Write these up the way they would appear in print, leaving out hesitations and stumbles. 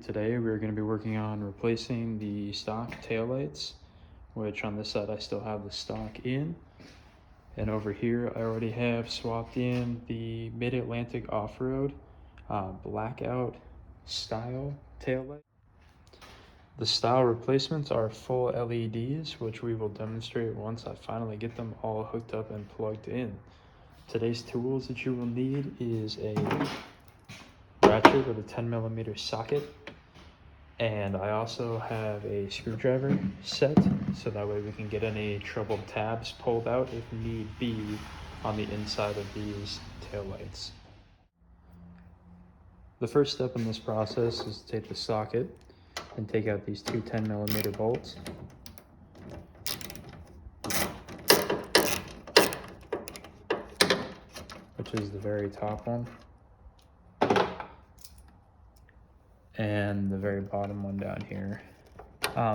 Today we're going to be working on replacing the stock taillights, which on this side I still have the stock in. And over here I already have swapped in the Mid-Atlantic Off-Road blackout style taillight. The style replacements are full LEDs, which we will demonstrate once I finally get them all hooked up and plugged in. Today's tools that you will need is a ratchet with a 10mm socket, and I also have a screwdriver set so that way we can get any troubled tabs pulled out if need be on the inside of these taillights. The first step in this process is to take the socket and take out these two 10mm bolts. Which is the very top one. And the very bottom one down here.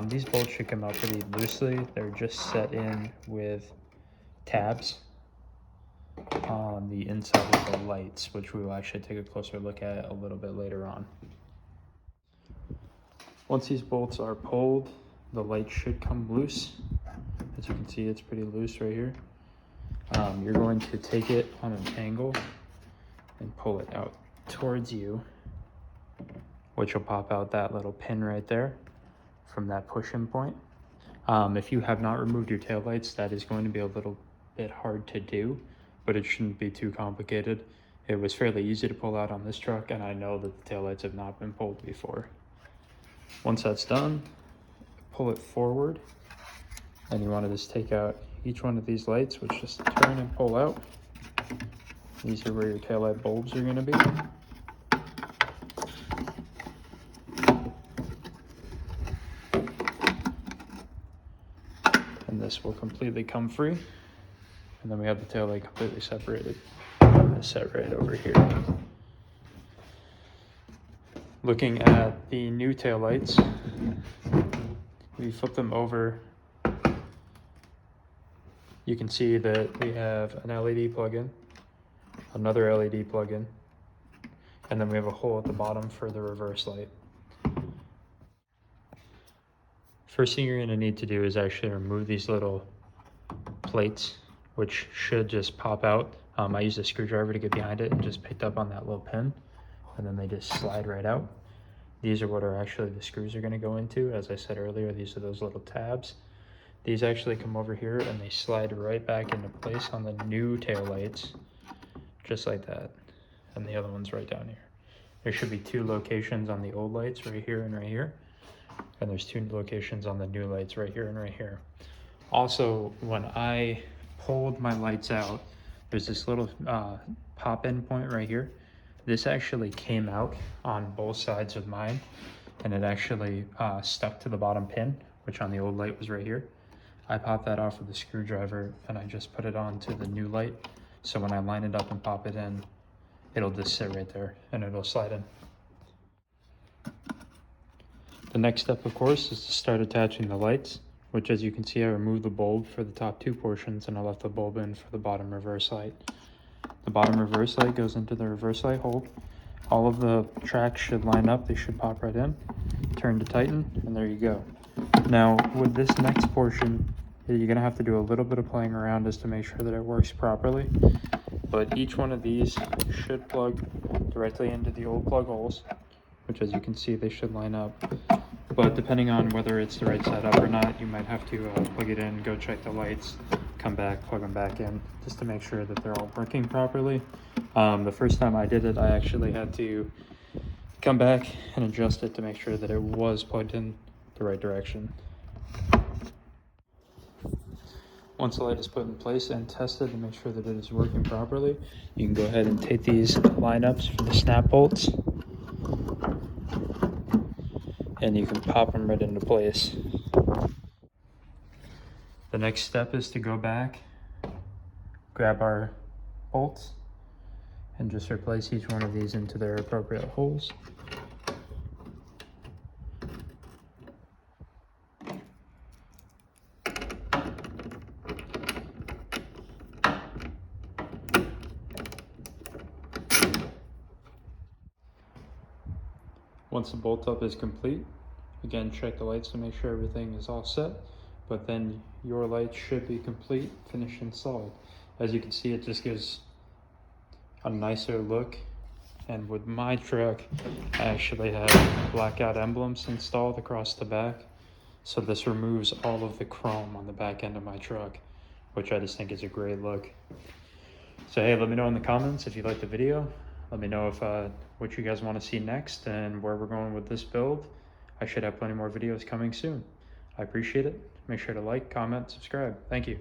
These bolts should come out pretty loosely. They're just set in with tabs on the inside of the lights, which we will actually take a closer look at a little bit later on. Once these bolts are pulled, the light should come loose. As you can see, it's pretty loose right here. You're going to take it on an angle and pull it out towards you, which will pop out that little pin right there from that push-in point. If you have not removed your taillights, that is going to be a little bit hard to do, but it shouldn't be too complicated. It was fairly easy to pull out on this truck, and I know that the taillights have not been pulled before. Once that's done, pull it forward, and you want to just take out each one of these lights, which just turn and pull out. These are where your taillight bulbs are going to be. And this will completely come free. And then we have the taillight completely separated. Set right over here. Looking at the new taillights, we flip them over. You can see that we have an LED plug-in, another LED plug-in, and then we have a hole at the bottom for the reverse light. First thing you're going to need to do is actually remove these little plates, which should just pop out. I used a screwdriver to get behind it and just picked up on that little pin, and then they just slide right out. These are what are actually the screws are going to go into. As I said earlier, these are those little tabs. These actually come over here and they slide right back into place on the new taillights, just like that. And the other one's right down here. There should be two locations on the old lights, right here and right here. And there's two locations on the new lights, right here and right here. Also, when I pulled my lights out, there's this little pop-in point right here. This actually came out on both sides of mine, and it actually stuck to the bottom pin, which on the old light was right here. I popped that off with a screwdriver and I just put it onto the new light. So when I line it up and pop it in, it'll just sit right there and it'll slide in. The next step, of course, is to start attaching the lights, which, as you can see, I removed the bulb for the top two portions and I left the bulb in for the bottom reverse light. The bottom reverse light goes into the reverse light hole. All of the tracks should line up. They should pop right in. Turn to tighten, and there you go. Now, with this next portion, you're going to have to do a little bit of playing around just to make sure that it works properly. But each one of these should plug directly into the old plug holes, which, as you can see, they should line up. But depending on whether it's the right setup or not, you might have to plug it in, go check the lights, come back, plug them back in, just to make sure that they're all working properly. The first time I did it, I actually had to come back and adjust it to make sure that it was plugged in the right direction. Once the light is put in place and tested to make sure that it is working properly, you can go ahead and take these lineups for the snap bolts, and you can pop them right into place. The next step is to go back, grab our bolts, and just replace each one of these into their appropriate holes. Once the bolt up is complete, again, check the lights to make sure everything is all set, but then your lights should be complete, finished, installed. As you can see, it just gives a nicer look. And with my truck, I actually have blackout emblems installed across the back. So this removes all of the chrome on the back end of my truck, which I just think is a great look. So hey, let me know in the comments if you liked the video. Let me know if what you guys want to see next and where we're going with this build. I should have plenty more videos coming soon. I appreciate it. Make sure to like, comment, subscribe. Thank you.